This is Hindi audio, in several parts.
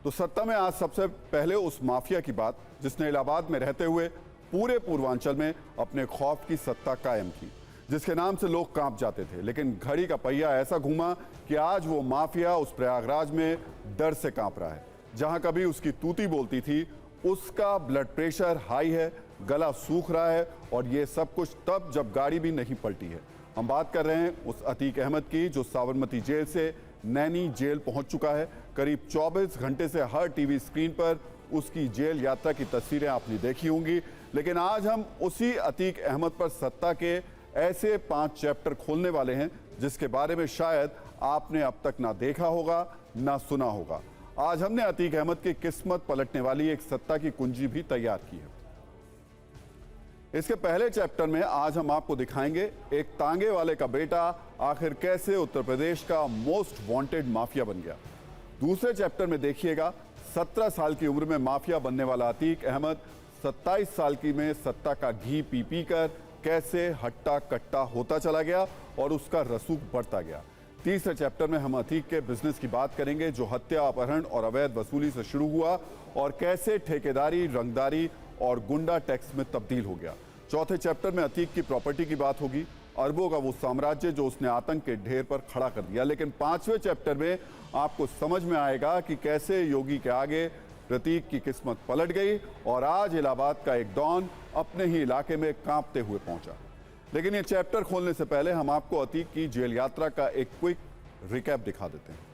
तो सत्ता में आज सबसे पहले उस माफिया की बात जिसने इलाहाबाद में रहते हुए पूरे पूर्वांचल में अपने खौफ की सत्ता कायम की, जिसके नाम से लोग कांप जाते थे। लेकिन घड़ी का पहिया ऐसा घूमा कि आज वो माफिया उस प्रयागराज में डर से कांप रहा है। जहां कभी उसकी तूती बोलती थी, उसका ब्लड प्रेशर हाई है, गला सूख रहा है, और ये सब कुछ तब जब गाड़ी भी नहीं पलटी है। हम बात कर रहे हैं उस अतीक अहमद की जो साबरमती जेल से नैनी जेल पहुंच चुका है। करीब 24 घंटे से हर टीवी स्क्रीन पर उसकी जेल यात्रा की तस्वीरें आपने देखी होंगी। लेकिन आज हम उसी अतीक अहमद पर सत्ता के ऐसे 5 चैप्टर खोलने वाले हैं जिसके बारे में शायद आपने अब तक ना देखा होगा ना सुना होगा। आज हमने अतीक अहमद की किस्मत पलटने वाली एक सत्ता की कुंजी भी तैयार की है। इसके पहले चैप्टर में आज हम आपको दिखाएंगे एक तांगे वाले का बेटा आखिर कैसे उत्तर प्रदेश का मोस्ट वांटेड माफिया बन गया। दूसरे चैप्टर में देखिएगा 17 साल की उम्र में माफिया बनने वाला अतीक अहमद 27 साल की में सत्ता का घी पी पी कर कैसे हट्टा कट्टा होता चला गया और उसका रसूख बढ़ता गया। तीसरे चैप्टर में हम अतीक के बिजनेस की बात करेंगे जो हत्या, अपहरण और अवैध वसूली से शुरू हुआ और कैसे ठेकेदारी, रंगदारी और गुंडा टैक्स में तब्दील हो गया। चौथे चैप्टर में अतीक की प्रॉपर्टी की बात होगी, अरबों का वो साम्राज्य जो उसने आतंक के ढेर पर खड़ा कर दिया। लेकिन पांचवें चैप्टर में आपको समझ में आएगा कि कैसे योगी के आगे प्रतीक की किस्मत पलट गई और आज इलाहाबाद का एक डॉन अपने ही इलाके में कांपते हुए पहुंचा। लेकिन ये चैप्टर खोलने से पहले हम आपको अतीक की जेल यात्रा का एक क्विक रिकैप दिखा देते हैं।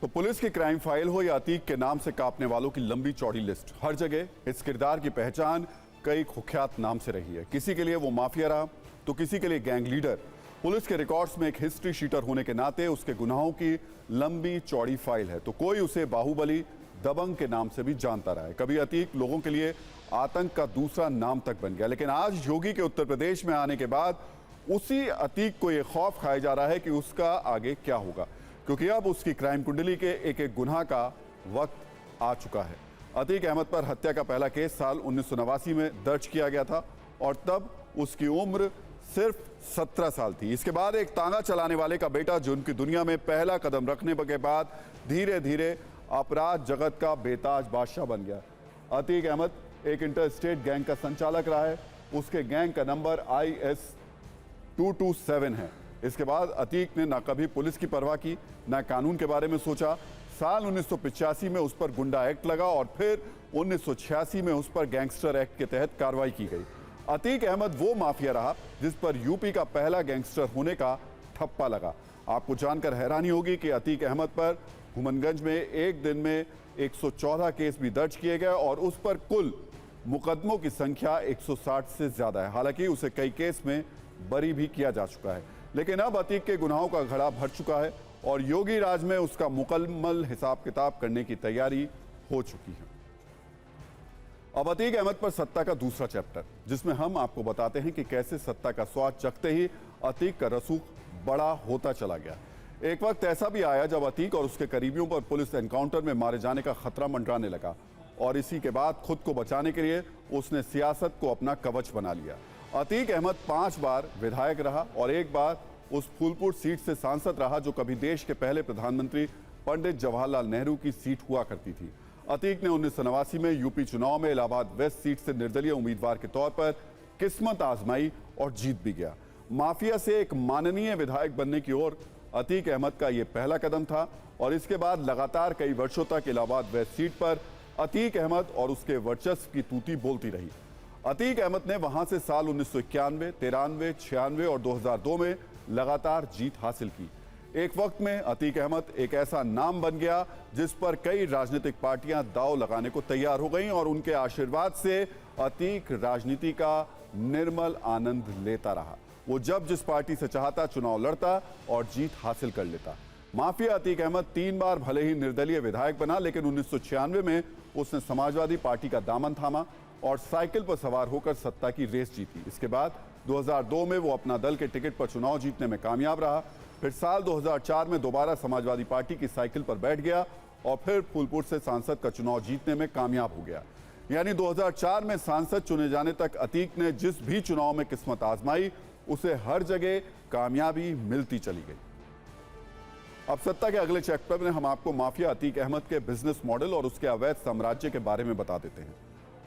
तो पुलिस की क्राइम फाइल हो या अतीक के नाम से कांपने वालों की लंबी चौड़ी लिस्ट, हर जगह इस किरदार की पहचान कई कुख्यात नाम से रही है। किसी के लिए वो माफिया रहा तो किसी के लिए गैंग लीडर। पुलिस के रिकॉर्ड्स में एक हिस्ट्री शीटर होने के नाते उसके गुनाहों की लंबी चौड़ी फाइल है। तो कोई उसे बाहुबली, दबंग के नाम से भी जानता रहा है। कभी अतीक लोगों के लिए आतंक का दूसरा नाम तक बन गया। लेकिन आज योगी के उत्तर प्रदेश में आने के बाद उसी अतीक को यह खौफ खाया जा रहा है कि उसका आगे क्या होगा, क्योंकि अब उसकी क्राइम कुंडली के एक एक गुनाह का वक्त आ चुका है। अतीक अहमद पर हत्या का पहला केस साल 1989 में दर्ज किया गया था और तब उसकी उम्र सिर्फ 17 साल थी। इसके बाद एक तांगा चलाने वाले का बेटा जो उनकी दुनिया में पहला कदम रखने के बाद धीरे धीरे अपराध जगत का बेताज बादशाह बन गया। अतीक अहमद एक इंटर स्टेट गैंग का संचालक रहा है। उसके गैंग का नंबर IS 227 है। इसके बाद अतीक ने ना कभी पुलिस की परवाह की, ना कानून के बारे में सोचा। साल 1985 में उस पर गुंडा एक्ट लगा और फिर 1986 में उस पर गैंगस्टर एक्ट के तहत कार्रवाई की गई। अतीक अहमद वो माफिया रहा जिस पर यूपी का पहला गैंगस्टर होने का ठप्पा लगा। आपको जानकर हैरानी होगी कि अतीक अहमद पर हुमनगंज में एक दिन में 114 केस भी दर्ज किए गए और उस पर कुल मुकदमों की संख्या 160 से ज्यादा है। हालांकि उसे कई केस में बरी भी किया जा चुका है। लेकिन अब अतीक के गुनाहों का घड़ा भर चुका है और योगी राज में उसका मुकम्मल हिसाब किताब करने की तैयारी हो चुकी है। अब अतीक अहमद पर सत्ता का दूसरा चैप्टर, जिसमें हम आपको बताते हैं कि कैसे सत्ता का स्वाद चखते ही अतीक का रसूख बड़ा होता चला गया। एक वक्त ऐसा भी आया जब अतीक और उसके करीबियों पर पुलिस एनकाउंटर में मारे जाने का खतरा मंडराने लगा और इसी के बाद खुद को बचाने के लिए उसने सियासत को अपना कवच बना लिया। अतीक अहमद 5 बार विधायक रहा और एक बार उस फूलपुर सीट से सांसद रहा जो कभी देश के पहले प्रधानमंत्री पंडित जवाहरलाल नेहरू की सीट हुआ करती थी। अतीक ने 1989 में यूपी चुनाव में इलाहाबाद वेस्ट सीट से निर्दलीय उम्मीदवार के तौर पर किस्मत आजमाई और जीत भी गया। माफिया से एक माननीय विधायक बनने की ओर अतीक अहमद का यह पहला कदम था और इसके बाद लगातार कई वर्षों तक इलाहाबाद वेस्ट सीट पर अतीक अहमद और उसके वर्चस्व की तूती बोलती रही। अतीक अहमद ने वहां से साल 1991, 93, 96 और 2002 में लगातार जीत हासिल की। एक वक्त में अतीक अहमद एक ऐसा नाम बन गया जिस पर कई राजनीतिक पार्टियां दांव लगाने को तैयार हो गईं और उनके आशीर्वाद से अतीक राजनीति का निर्मल आनंद लेता रहा। वो जब जिस पार्टी से चाहता चुनाव लड़ता और जीत हासिल कर लेता। माफिया अतीक अहमद 3 बार भले ही निर्दलीय विधायक बना, लेकिन 1996 में उसने समाजवादी पार्टी का दामन थामा और साइकिल पर सवार होकर सत्ता की रेस जीती। इसके बाद 2002 में वो अपना दल के टिकट पर चुनाव जीतने में कामयाब रहा। फिर साल 2004 में दोबारा समाजवादी पार्टी की साइकिल पर बैठ गया और फिर फूलपुर से सांसद का चुनाव जीतने में कामयाब हो गया। यानी 2004 में सांसद चुने जाने तक अतीक ने जिस भी चुनाव में किस्मत आजमाई उसे हर जगह कामयाबी मिलती चली गई। अब सत्ता के अगले चैप्टर में हम आपको माफिया अतीक अहमद के बिजनेस मॉडल और उसके अवैध साम्राज्य के बारे में बता देते हैं।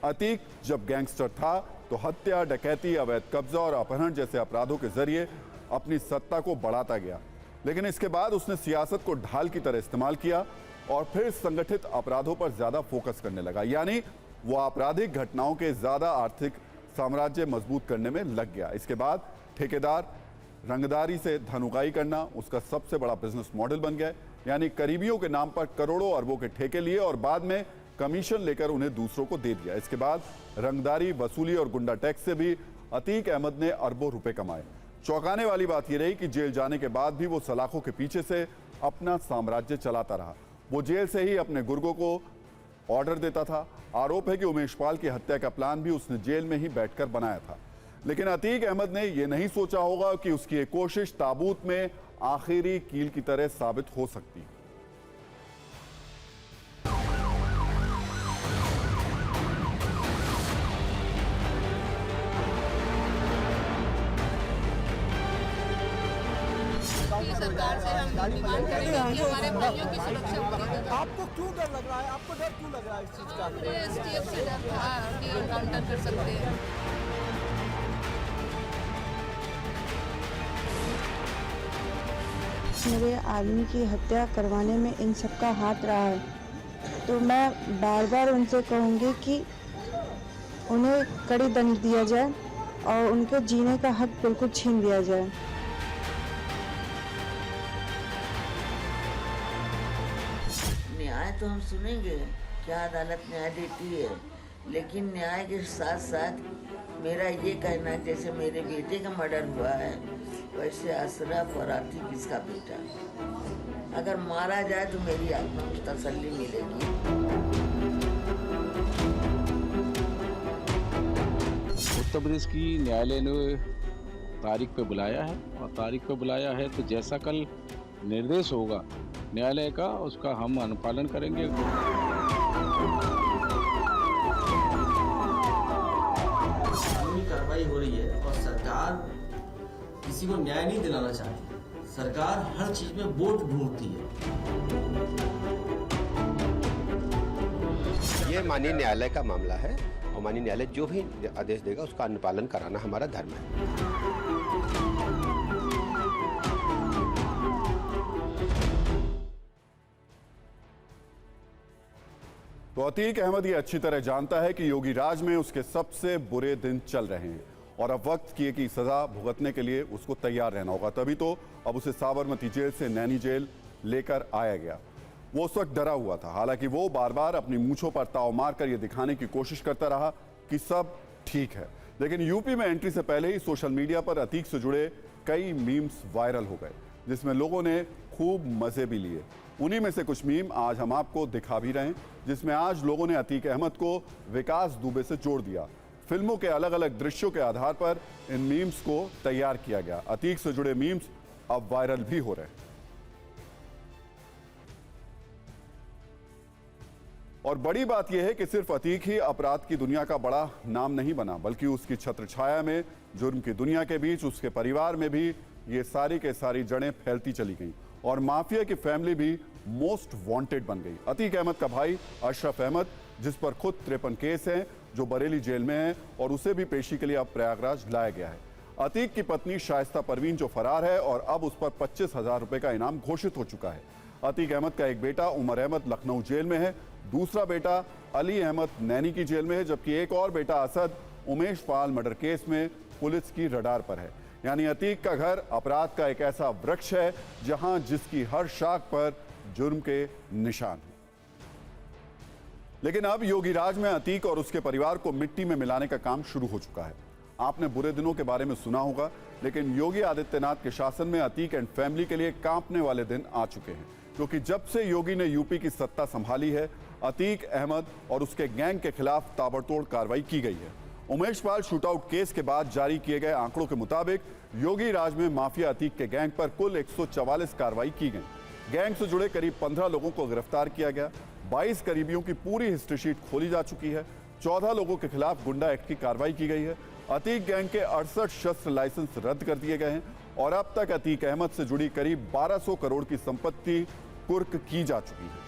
अतीक जब गैंगस्टर था तो हत्या, डकैती, अवैध कब्जा और अपहरण जैसे अपराधों के जरिए अपनी सत्ता को बढ़ाता गया, लेकिन इसके बाद उसने सियासत को ढाल की तरह इस्तेमाल किया और फिर संगठित अपराधों पर ज्यादा फोकस करने लगा। यानी वो आपराधिक घटनाओं के ज्यादा आर्थिक साम्राज्य मजबूत करने में लग गया। इसके बाद ठेकेदार, रंगदारी से धन उगाही करना उसका सबसे बड़ा बिजनेस मॉडल बन गया। यानी करीबियों के नाम पर करोड़ों अरबों के ठेके लिए और बाद में कमीशन लेकर उन्हें दूसरों को दे दिया। इसके बाद रंगदारी, वसूली और गुंडा टैक्स से भी अतीक अहमद ने अरबों रुपए कमाए। चौंकाने वाली बात यह रही कि जेल जाने के बाद भी वो सलाखों के पीछे से अपना साम्राज्य चलाता रहा। वो जेल से ही अपने गुर्गों को ऑर्डर देता था। आरोप है कि उमेश पाल की हत्या का प्लान भी उसने जेल में ही बैठकर बनाया था। लेकिन अतीक अहमद ने यह नहीं सोचा होगा कि उसकी एक कोशिश ताबूत में आखिरी कील की तरह साबित हो सकती है। सरकार से हम डिमांड करेंगे कि हमारे भाइयों की सुरक्षा पूरी। आपको क्यों डर लग रहा है? आपको डर क्यों लग रहा है इस चीज का? एसटीएफ से डर था कि एनकाउंटर कर सकते हैं। मेरे आदमी की हत्या करवाने में इन सबका हाथ रहा है, तो मैं बार बार उनसे कहूँगी कि उन्हें कड़ी दंड दिया जाए और उनके जीने का हक बिल्कुल छीन दिया जाए। न्याय तो हम सुनेंगे, क्या अदालत न्याय देती है, लेकिन न्याय के साथ साथ मेरा ये कहना है, जैसे मेरे बेटे का मर्डर हुआ है वैसे अशरफ और आतिक इसका बेटा, अगर मारा जाए तो मेरी आत्मा को तसल्ली मिलेगी। उत्तर प्रदेश की न्यायालय ने तारीख पे बुलाया है और तारीख पे बुलाया है तो जैसा कल निर्देश होगा न्यायालय का उसका हम अनुपालन करेंगे। कानूनी कार्रवाई हो रही है और सरकार किसी को न्याय नहीं दिलाना चाहती। सरकार हर चीज में वोट ढूंढती है। ये माननीय न्यायालय का मामला है और माननीय न्यायालय जो भी आदेश देगा उसका अनुपालन कराना हमारा धर्म है। तो अतीक अहमद ये अच्छी तरह जानता है कि योगी राज में उसके सबसे बुरे दिन चल रहे हैं और अब वक्त किए की सजा भुगतने के लिए उसको तैयार रहना होगा। तभी तो अब उसे साबरमती जेल से नैनी जेल लेकर आया गया। वो उस वक्त डरा हुआ था, हालांकि वो बार बार अपनी मूंछों पर ताव मारकर यह दिखाने की कोशिश करता रहा कि सब ठीक है। लेकिन यूपी में एंट्री से पहले ही सोशल मीडिया पर अतीक से जुड़े कई मीम्स वायरल हो गए, जिसमें लोगों ने खूब मजे भी लिए। उन्हीं में से कुछ मीम आज हम आपको दिखा भी रहे हैं, जिसमें आज लोगों ने अतीक अहमद को विकास दुबे से जोड़ दिया। फिल्मों के अलग अलग दृश्यों के आधार पर इन मीम्स को तैयार किया गया। अतीक से जुड़े मीम्स अब वायरल भी हो रहे हैं। और बड़ी बात यह है कि सिर्फ अतीक ही अपराध की दुनिया का बड़ा नाम नहीं बना, बल्कि उसकी छत्रछाया में जुर्म की दुनिया के बीच उसके परिवार में भी ये सारी के सारी जड़ें फैलती चली गईं और माफिया की फैमिली भी मोस्ट वांटेड बन गई। अतीक अहमद का भाई अशरफ अहमद, जिस पर खुद 53 केस हैं, जो बरेली जेल में है और उसे भी पेशी के लिए अब प्रयागराज लाया गया है। अतीक की पत्नी शाइस्ता परवीन जो फरार है और अब उस पर 25,000 रुपए का इनाम घोषित हो चुका है। अतीक अहमद का एक बेटा उमर अहमद लखनऊ जेल में है, दूसरा बेटा अली अहमद नैनी की जेल में है, जबकि एक और बेटा असद उमेश पाल मर्डर केस में पुलिस की रडार पर है। यानी अतीक का घर अपराध का एक ऐसा वृक्ष है जहां जिसकी हर शाख पर जुर्म के निशान हैं। लेकिन अब योगी राज में अतीक और उसके परिवार को मिट्टी में मिलाने का काम शुरू हो चुका है। आपने बुरे दिनों के बारे में सुना होगा, लेकिन योगी आदित्यनाथ के शासन में अतीक एंड फैमिली के लिए कांपने वाले दिन आ चुके हैं, क्योंकि जब से योगी ने यूपी की सत्ता संभाली है, अतीक अहमद और उसके गैंग के खिलाफ ताबड़तोड़ कार्रवाई की गई है। उमेश पाल शूटआउट केस के बाद जारी किए गए आंकड़ों के मुताबिक योगी राज में माफिया अतीक के गैंग पर कुल 144 कार्रवाई की गई। गैंग से जुड़े करीब 15 लोगों को गिरफ्तार किया गया। 22 करीबियों की पूरी हिस्ट्री शीट खोली जा चुकी है। 14 लोगों के खिलाफ गुंडा एक्ट की कार्रवाई की गई है। अतीक गैंग के 68 शस्त्र लाइसेंस रद्द कर दिए गए हैं और अब तक अतीक अहमद से जुड़ी करीब 1200 करोड़ की संपत्ति कुर्क की जा चुकी है।